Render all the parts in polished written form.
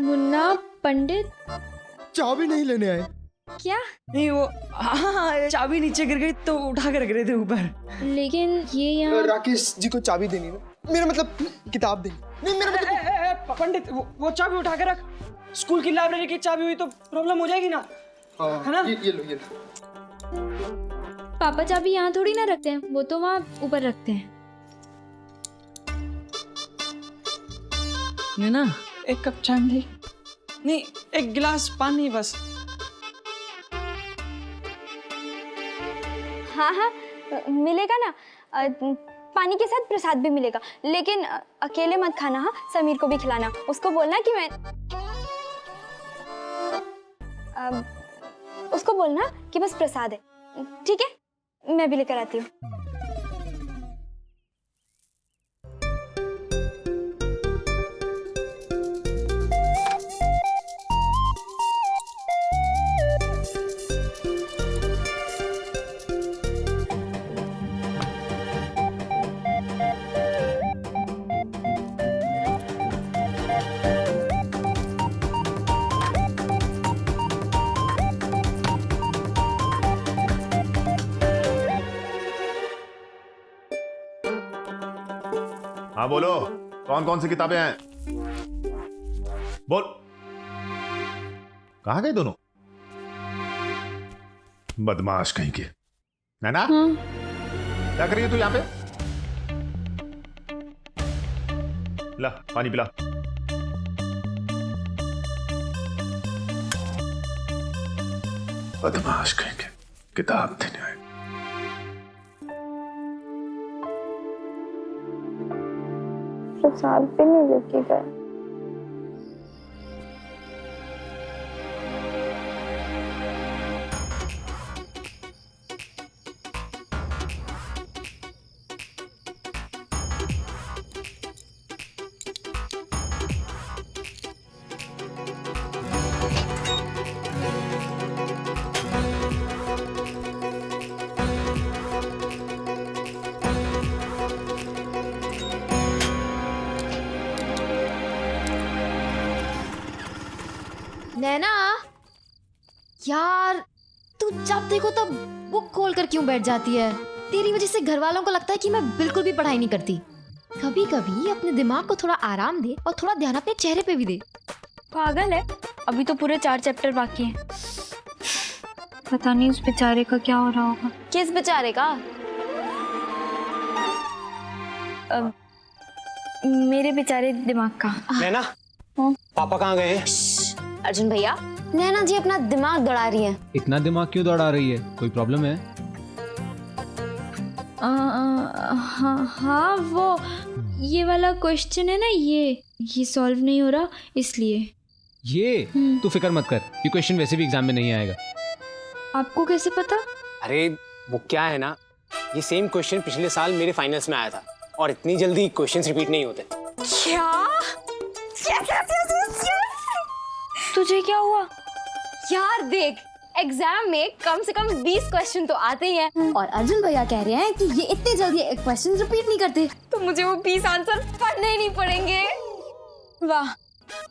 मुन्ना पंडित चाबी नहीं लेने आए? क्या? नहीं वो हाँ चाबी नीचे गिर गई तो उठा के रख रहे थे ऊपर। लेकिन ये यहाँ राकेश जी को चाबी देनी ना, मेरा मतलब किताब देनी नहीं, मेरा मतलब पंडित वो चाबी उठा के रख। स्कूल की लाइब्रेरी की चाबी हुई तो प्रॉब्लम हो जाएगी ना, है ना? ये लो। पापा चाबी यहाँ थोड़ी ना रखते हैं, वो तो वहाँ ऊपर रखते हैं। ये ना एक कप चाय मिलेगी? नहीं एक गिलास पानी बस। हाँ मिलेगा ना, पानी के साथ प्रसाद भी मिलेगा, लेकिन अकेले मत खाना। हाँ, समीर को भी खिलाना, उसको बोलना कि मैं उसको बोलना कि बस प्रसाद है, ठीक है? मैं भी लेकर आती हूँ। हाँ बोलो, कौन कौन सी किताबें हैं? बोल। कहाँ गए दोनों? बदमाश कहीं के। नैना, क्या कर रही है तू यहाँ पे? ला पानी पिला। बदमाश कहीं के, किताब देने आए। प्रसाद भी नहीं लेके गए। नैना यार, तू जब देखो तब बुक खोल कर क्यों बैठ जाती है? तेरी वजह से घर वालों को लगता है कि मैं बिल्कुल भी पढ़ाई नहीं करती। कभी कभी अपने दिमाग को थोड़ा आराम दे और थोड़ा ध्यान अपने चेहरे पे भी दे। पागल है, अभी तो पूरे 4 चैप्टर बाकी हैं। पता नहीं उस बेचारे का क्या हो रहा होगा। किस बेचारे का? मेरे बेचारे दिमाग का। नैना, पापा कहाँ गए हैं? अर्जुन भैया, नैना जी अपना दिमाग दौड़ा रही है। इतना दिमाग क्यों दौड़ा रही है? कोई प्रॉब्लम है? हाँ वो ये वाला क्वेश्चन है ना, ये सॉल्व नहीं हो रहा इसलिए। ये तू फिक्र मत कर, ये क्वेश्चन वैसे भी एग्जाम में नहीं आएगा। आपको कैसे पता? अरे वो क्या है ना, ये सेम क्वेश्चन पिछले साल मेरे फाइनल्स में आया था और इतनी जल्दी क्वेश्चंस रिपीट नहीं होते। क्या? तुझे क्या हुआ? यार देख, एग्जाम में कम से कम 20 क्वेश्चन तो आते ही हैं और अर्जुन भैया कह रहे हैं कि ये इतने जल्दी एक क्वेश्चन रिपीट नहीं करते, तो मुझे वो 20 आंसर पढ़ने ही नहीं पड़ेंगे। वाह,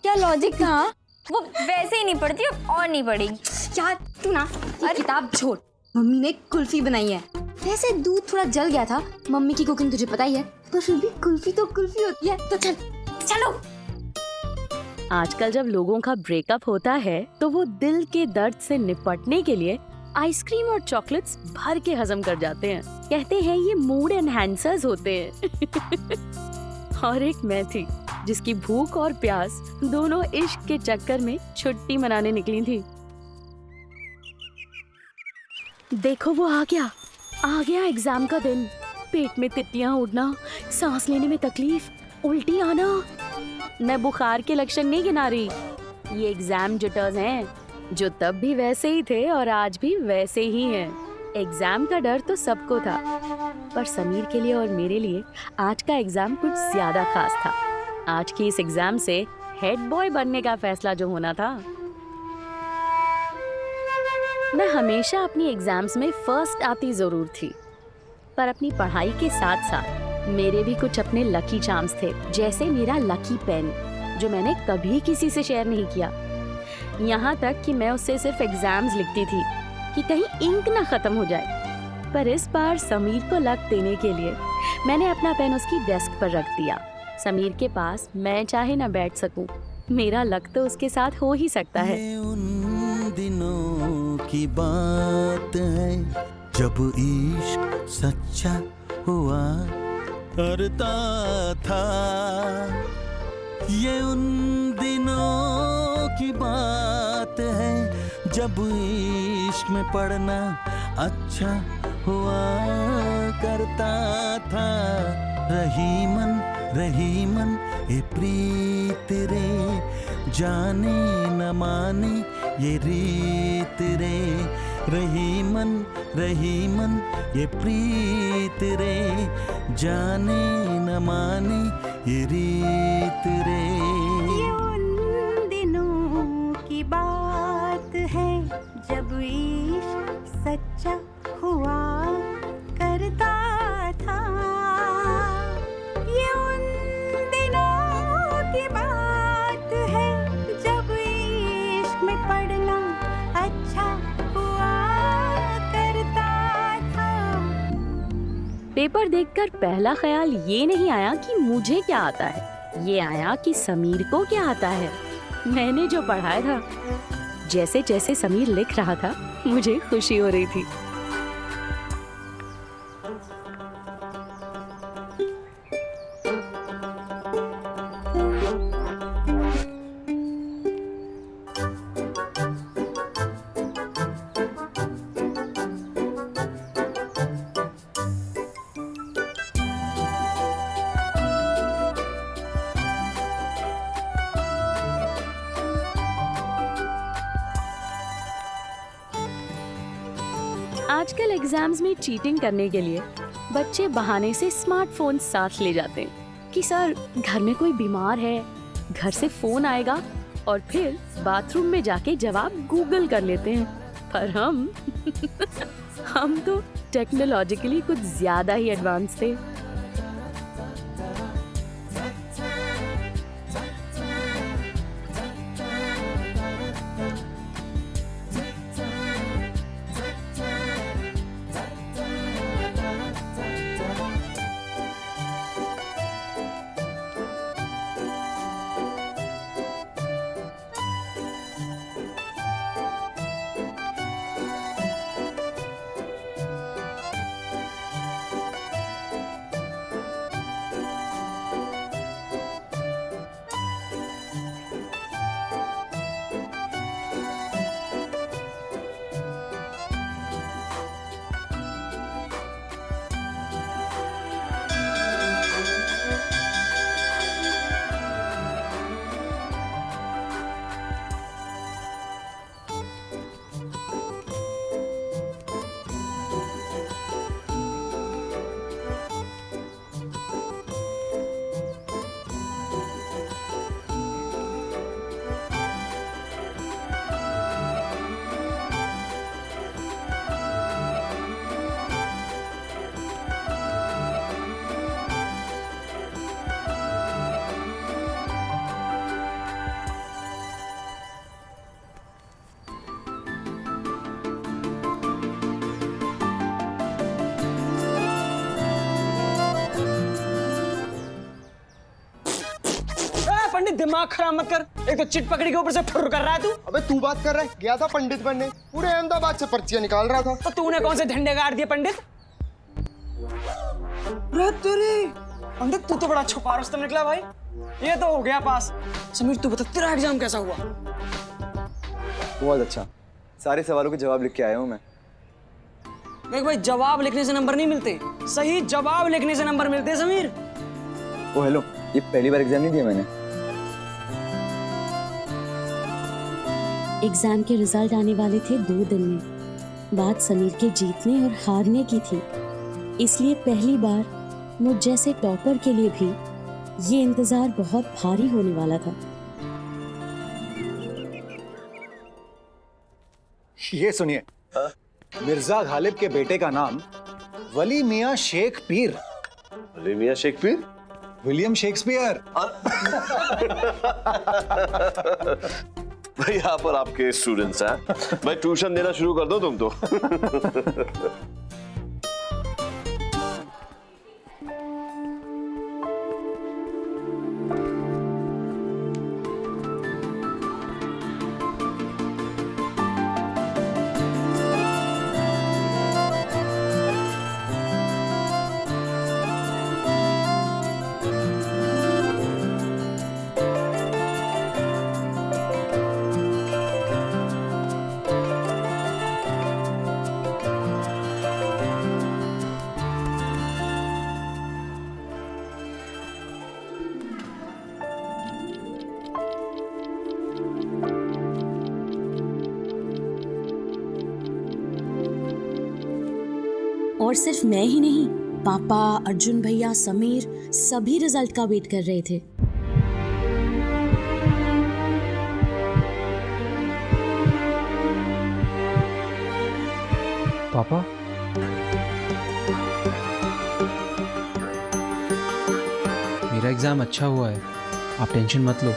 क्या लॉजिक था। वो वैसे ही नहीं पढ़ती और नहीं पढ़ेगी। यार तू ना किताब छोड़, मम्मी ने कुल्फी बनाई है। वैसे दूध थोड़ा जल गया था, मम्मी की कुकिंग तुझे पता ही है, पर फिर भी कुल्फी तो कुल्फी होती है। तो चलो। आजकल जब लोगों का ब्रेकअप होता है तो वो दिल के दर्द से निपटने के लिए आइसक्रीम और चॉकलेट्स भर के हजम कर जाते हैं। कहते हैं ये मूड एनहांसर्स होते हैं। और एक मैं थी जिसकी भूख और प्यास दोनों इश्क के चक्कर में छुट्टी मनाने निकली थी। देखो वो आ गया एग्जाम का दिन। पेट में तितलियां उड़ना, सांस लेने में तकलीफ, उल्टी आना। मैं बुखार के लक्षण नहीं गिना रही, ये एग्जाम जिटर्स हैं जो तब भी वैसे ही थे और आज भी वैसे ही हैं। एग्जाम का डर तो सबको था, पर समीर के लिए और मेरे लिए आज का एग्जाम कुछ ज्यादा खास था। आज की इस एग्जाम से हेड बॉय बनने का फैसला जो होना था। मैं हमेशा अपनी एग्जाम्स में फर्स्ट आती जरूर थी, पर अपनी पढ़ाई के साथ साथ मेरे भी कुछ अपने लकी चार्म्स थे, जैसे मेरा लकी पेन। जो मैंने कभी किसी से शेयर नहीं किया। यहाँ तक कि मैं उससे सिर्फ एग्जाम्स लिखती थी कि कहीं इंक ना खत्म हो जाए। पर इस बार समीर को लक देने के लिए मैंने अपना पेन उसकी डेस्क पर रख दिया। समीर के पास मैं चाहे ना बैठ सकूं, मेरा लक तो उसके साथ हो ही सकता है। ये उन दिनों की बात है जब इश्क सच्चा हुआ करता था। ये उन दिनों की बात है जब इश्क में पढ़ना अच्छा हुआ करता था। रही मन ये प्रीत रे, जाने न माने ये रीत रे। रही मन ये प्रीत रे, जाने न माने ये रीत रे। ये उन दिनों की बात है जब इश्क सच्चा हुआ करता था। ये उन दिनों की बात है जब इश्क में पढ़ना अच्छा हुआ करता था। पेपर देखकर पहला ख्याल ये नहीं आया कि मुझे क्या आता है, ये आया कि समीर को क्या आता है। मैंने जो पढ़ाया था, जैसे जैसे समीर लिख रहा था, मुझे खुशी हो रही थी। आजकल एग्जाम्स में चीटिंग करने के लिए बच्चे बहाने से स्मार्टफोन साथ ले जाते हैं कि सर घर में कोई बीमार है, घर से फोन आएगा, और फिर बाथरूम में जाके जवाब गूगल कर लेते हैं। पर हम तो टेक्नोलॉजिकली कुछ ज्यादा ही एडवांस थे। पंडित दिमाग खराब मत कर, एक तो चिट पकड़ी के ऊपर से फुर्र कर रहा है तू। अबे तू बात कर रहा है, गया था पंडित बनने, पूरे अहमदाबाद से पर्चियां निकाल रहा था। तो तूने कौन से झंडे गाड़ दिए पंडित? पंडित तू तो बड़ा छुपा रुस्तम निकला भाई। ये तो हो गया पास। समीर तू बता तेरा एग्जाम कैसा हुआ? बहुत अच्छा, सारे सवालों के जवाब लिख के आया हूँ मैं। देख भाई, जवाब लिखने से नंबर नहीं मिलते, सही जवाब लिखने से नंबर मिलते हैं समीर। ओ हेलो, ये पहली बार एग्जाम नहीं दिया मैंने। एग्जाम के रिजल्ट आने वाले थे 2 दिन में। बात समीर के जीतने और हारने की थी, इसलिए पहली बार मुझ जैसे टॉपर के लिए भी ये इंतजार बहुत भारी होने वाला था। ये सुनिए, मिर्जा गालिब के बेटे का नाम वली मियां शेख पीर। वली मियां शेख पीर? William Shakespeare. भाई यहाँ पर आपके स्टूडेंट्स हैं। भाई ट्यूशन देना शुरू कर दो तुम तो। और सिर्फ मैं ही नहीं, पापा, अर्जुन भैया, समीर सभी रिजल्ट का वेट कर रहे थे। पापा, मेरा एग्जाम अच्छा हुआ है, आप टेंशन मत लो।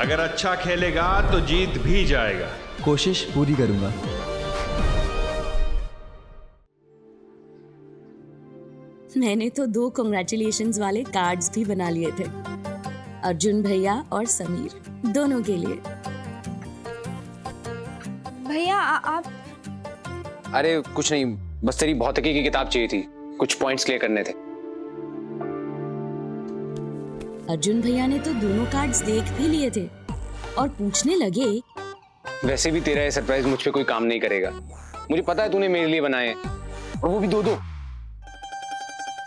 अगर अच्छा खेलेगा तो जीत भी जाएगा। कोशिश पूरी करूंगा। मैंने तो 2 कांग्रेचुलेशंस वाले कार्ड्स भी बना लिए थे, अर्जुन भैया और समीर दोनों के लिए। भैया आप अरे कुछ नहीं, बस तेरी भौतिकी की किताब चाहिए थी, कुछ पॉइंट्स क्लियर करने थे। अर्जुन भैया ने तो दोनों कार्ड्स देख भी लिए थे और पूछने लगे, वैसे भी तेरा ये सरप्राइज मुझ पे कोई काम नहीं करेगा। मुझे पता है तूने मेरे लिए बनाए हैं, और वो भी 2-2।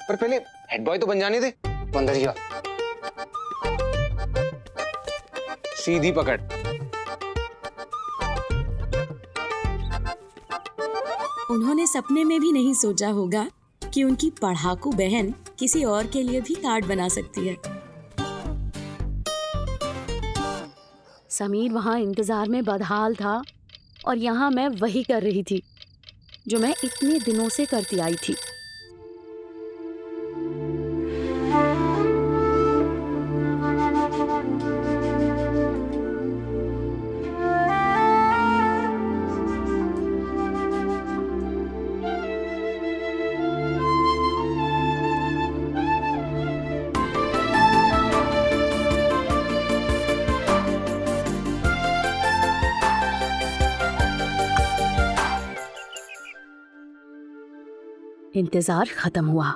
पर पहले हेड बॉय तो बन जाने दे। अंदर जा, सीधी पकड़। उन्होंने सपने में भी नहीं सोचा होगा कि उनकी पढ़ाकू बहन किसी और के लिए भी कार्ड बना सकती है। समीर वहां इंतजार में बदहाल था और यहाँ मैं वही कर रही थी जो मैं इतने दिनों से करती आई थी। इंतजार खत्म हुआ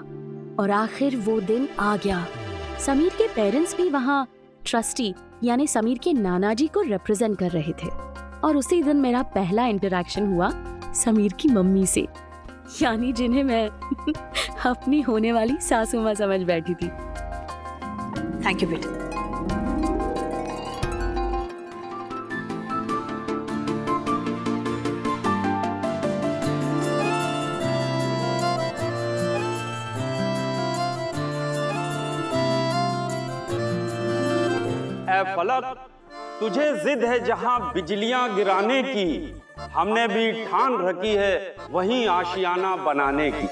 और आखिर वो दिन आ गया। समीर के पेरेंट्स भी वहाँ ट्रस्टी यानी समीर के नाना जी को रिप्रेजेंट कर रहे थे और उसी दिन मेरा पहला इंटरेक्शन हुआ समीर की मम्मी से, यानी जिन्हें मैं अपनी होने वाली सासू माँ समझ बैठी थी। थैंक यू बेटा। फलक, तुझे जिद है जहां बिजलियां गिराने की, हमने भी ठान रखी है वहीं आशियाना बनाने की।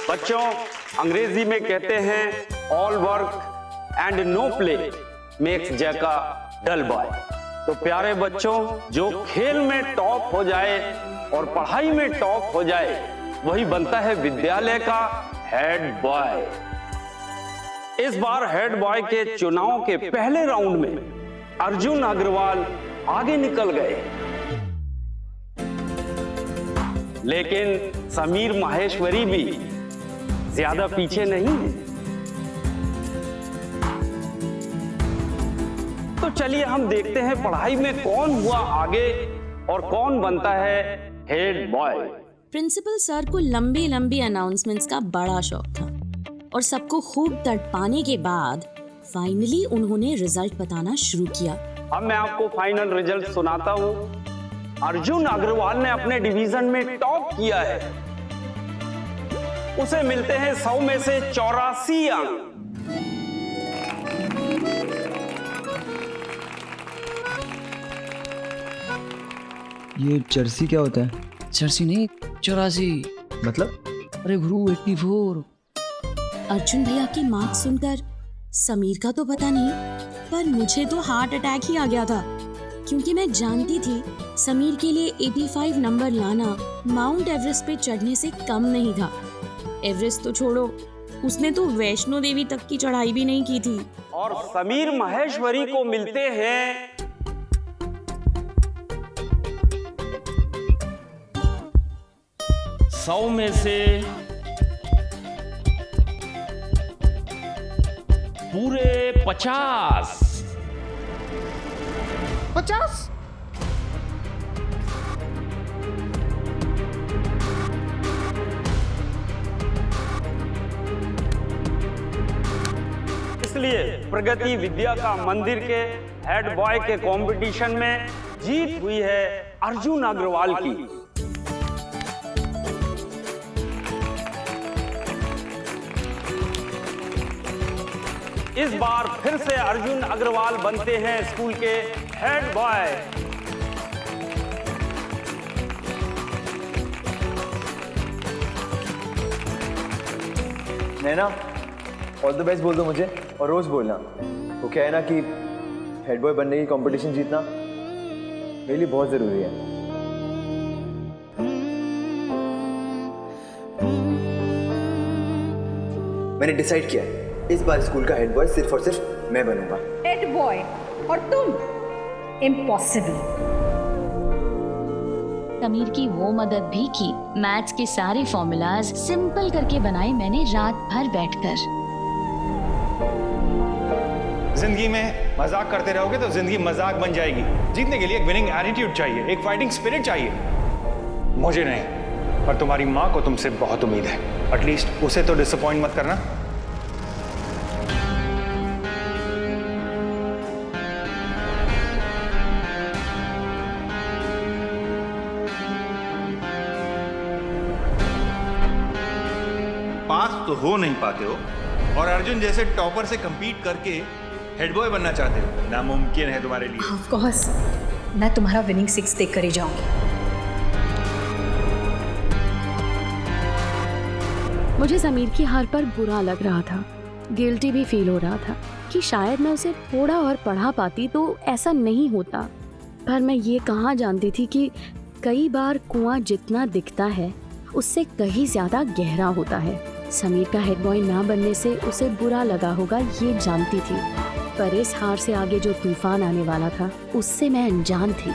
बच्चों, अंग्रेजी में कहते हैं all work and no play makes Jack a dull boy. तो प्यारे बच्चों, जो खेल में टॉप हो जाए और पढ़ाई में टॉप हो जाए वही बनता है विद्यालय का हेड बॉय। इस बार हेड बॉय के चुनाव के पहले राउंड में अर्जुन अग्रवाल आगे निकल गए, लेकिन समीर माहेश्वरी भी ज्यादा पीछे नहीं है। तो चलिए हम देखते हैं पढ़ाई में कौन हुआ आगे और कौन बनता है हेड बॉय। प्रिंसिपल सर को लंबी लंबी अनाउंसमेंट्स का बड़ा शौक था और सबको खूब तड़पाने के बाद फाइनली उन्होंने रिजल्ट बताना शुरू किया। अब मैं आपको फाइनल रिजल्ट सुनाता हूँ। अर्जुन अग्रवाल ने अपने डिवीजन में टॉप किया है उसे मिलते हैं 100 में से 84 अंक। ये जर्सी क्या होता है? जर्सी नहीं, 84। मतलब? अरे गुरु 84। अर्जुन भैया के मार्क्स सुनकर समीर का तो पता नहीं, पर मुझे तो हार्ट अटैक ही आ गया था, क्योंकि मैं जानती थी समीर के लिए 85 नंबर लाना माउंट एवरेस्ट पे चढ़ने से कम नहीं था। एवरेस्ट तो छोड़ो, उसने तो वैष्णो देवी तक की चढ़ाई भी नहीं की थी। और समीर महेश्वरी को मिलते हैं 100 में से पूरे 50। 50? इसलिए प्रगति विद्या का मंदिर के हेड बॉय के कंपटीशन में जीत हुई है अर्जुन अग्रवाल की। इस बार फिर से अर्जुन अग्रवाल बनते हैं स्कूल के head boy. Naina, all the best बोल दो मुझे, और रोज बोलना। वो क्या है ना कि हेड बॉय बनने की कंपटीशन जीतना मेरे लिए बहुत जरूरी है। मैंने डिसाइड किया है, इस बार स्कूल का हेड बॉय सिर्फ और सिर्फ मैं बनूंगा। हेड बॉय और तुम? इम्पॉसिबल। समीर की वो मदद भी की, मैथ्स के सारे फॉर्मूलाज सिंपल करके बनाए मैंने रात भर बैठकर। जिंदगी में मजाक करते रहोगे तो जिंदगी मजाक बन जाएगी। जीतने के लिए एक विनिंग एटीट्यूड चाहिए, एक फाइटिंग स्पिरिट चाहिए। मुझे नहीं, पर तुम्हारी माँ को तुमसे बहुत उम्मीद है। एटलीस्ट उसे तो डिसअपॉइंट मत करना। पास तो हो नहीं पाते हो, और अर्जुन जैसे टॉपर से compete करके हेड बॉय बनना चाहते हो। नामुमकिन है तुम्हारे लिए। ऑफ कोर्स, मैं तुम्हारा विनिंग 6 देख कर ही जाऊंगी। मुझे समीर की हार पर बुरा लग रहा था, गिल्टी भी फील हो रहा था कि शायद मैं उसे थोड़ा और पढ़ा पाती तो ऐसा नहीं होता। पर मैं ये कहाँ जानती थी कि कई बार कुआं जितना दिखता है उससे कहीं ज्यादा गहरा होता है। समीर का हेड बॉय ना बनने से उसे बुरा लगा होगा, ये जानती थी, पर इस हार से आगे जो तूफान आने वाला था उससे मैं अनजान थी।